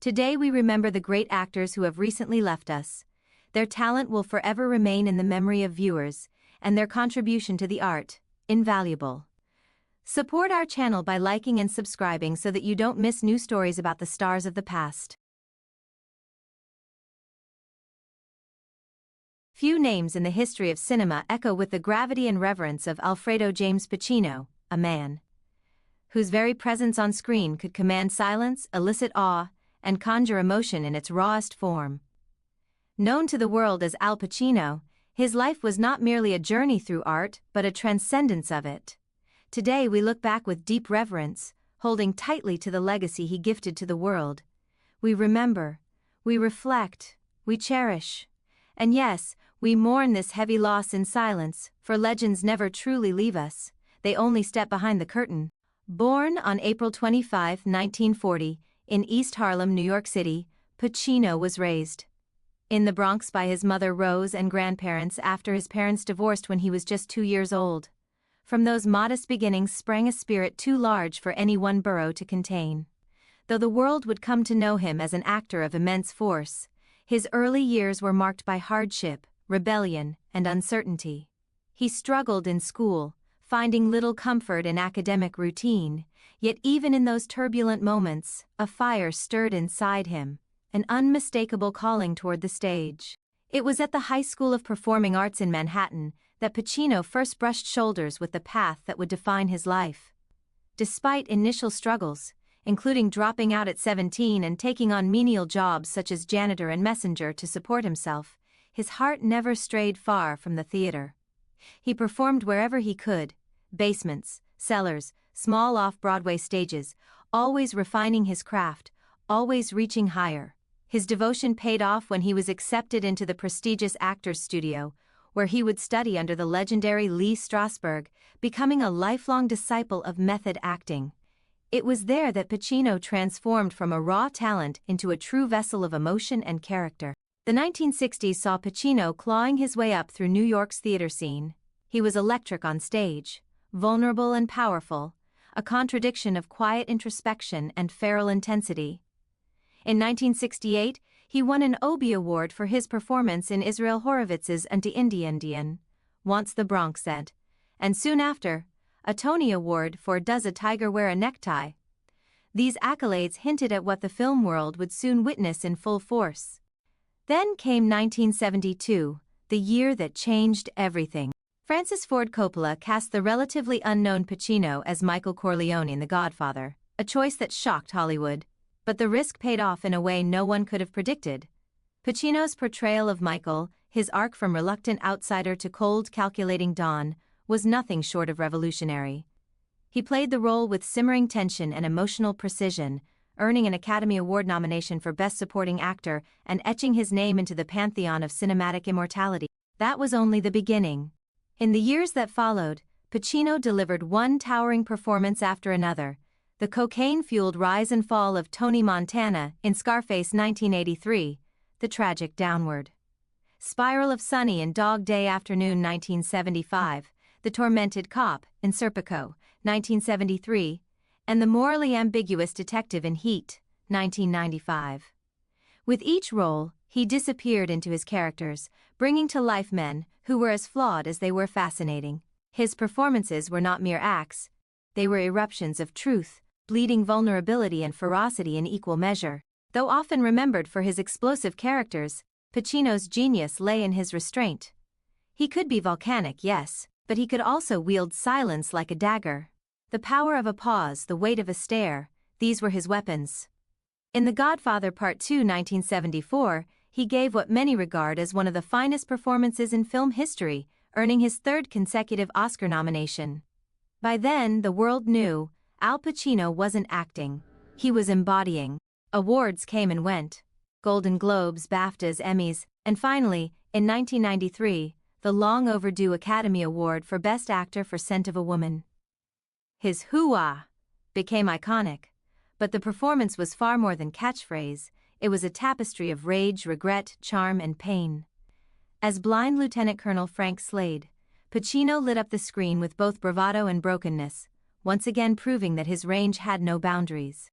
Today we remember the great actors who have recently left us. Their talent will forever remain in the memory of viewers, and their contribution to the art, invaluable. Support our channel by liking and subscribing so that you don't miss new stories about the stars of the past. Few names in the history of cinema echo with the gravity and reverence of Alfredo James Pachino, a man whose very presence on screen could command silence, elicit awe, and conjure emotion in its rawest form. Known to the world as Al Pacino, his life was not merely a journey through art but a transcendence of it. Today we look back with deep reverence, holding tightly to the legacy he gifted to the world. We remember, we reflect, we cherish. And yes, we mourn this heavy loss in silence, for legends never truly leave us, they only step behind the curtain. Born on April 25, 1940, in East Harlem, New York City, Pachino was raised in the Bronx by his mother Rose and grandparents after his parents divorced when he was just 2 years old. From those modest beginnings sprang a spirit too large for any one borough to contain. Though the world would come to know him as an actor of immense force, his early years were marked by hardship, rebellion, and uncertainty. He struggled in school, finding little comfort in academic routine, yet even in those turbulent moments, a fire stirred inside him, an unmistakable calling toward the stage. It was at the High School of Performing Arts in Manhattan that Pachino first brushed shoulders with the path that would define his life. Despite initial struggles, including dropping out at 17 and taking on menial jobs such as janitor and messenger to support himself, his heart never strayed far from the theater. He performed wherever he could, basements, cellars, small off-Broadway stages, always refining his craft, always reaching higher. His devotion paid off when he was accepted into the prestigious Actors Studio, where he would study under the legendary Lee Strasberg, becoming a lifelong disciple of method acting. It was there that Pachino transformed from a raw talent into a true vessel of emotion and character. The 1960s saw Pachino clawing his way up through New York's theater scene. He was electric on stage, vulnerable and powerful, a contradiction of quiet introspection and feral intensity. In 1968, he won an Obie Award for his performance in Israel Horovitz's Anti-Indian, Wants the Bronx Said, and soon after, a Tony Award for Does a Tiger Wear a Necktie? These accolades hinted at what the film world would soon witness in full force. Then came 1972, the year that changed everything. Francis Ford Coppola cast the relatively unknown Pacino as Michael Corleone in The Godfather, a choice that shocked Hollywood. But the risk paid off in a way no one could have predicted. Pacino's portrayal of Michael, his arc from reluctant outsider to cold, calculating Don, was nothing short of revolutionary. He played the role with simmering tension and emotional precision, earning an Academy Award nomination for Best Supporting Actor and etching his name into the pantheon of cinematic immortality. That was only the beginning. In the years that followed, Pacino delivered one towering performance after another. The cocaine-fueled rise and fall of Tony Montana in Scarface 1983, the tragic downward spiral of Sonny in Dog Day Afternoon 1975, the tormented cop in Serpico 1973, and the morally ambiguous detective in Heat 1995. With each role, he disappeared into his characters, bringing to life men who were as flawed as they were fascinating. His performances were not mere acts, they were eruptions of truth, bleeding vulnerability and ferocity in equal measure. Though often remembered for his explosive characters, Pacino's genius lay in his restraint. He could be volcanic, yes, but he could also wield silence like a dagger. The power of a pause, the weight of a stare, these were his weapons. In The Godfather Part II, 1974, he gave what many regard as one of the finest performances in film history, earning his third consecutive Oscar nomination. By then, the world knew Al Pacino wasn't acting, he was embodying. Awards came and went. Golden Globes, BAFTAs, Emmys, and finally, in 1993, the long-overdue Academy Award for Best Actor for Scent of a Woman. His hoo-ah became iconic, but the performance was far more than catchphrase, it was a tapestry of rage, regret, charm, and pain. As blind Lieutenant Colonel Frank Slade, Pacino lit up the screen with both bravado and brokenness, once again proving that his range had no boundaries.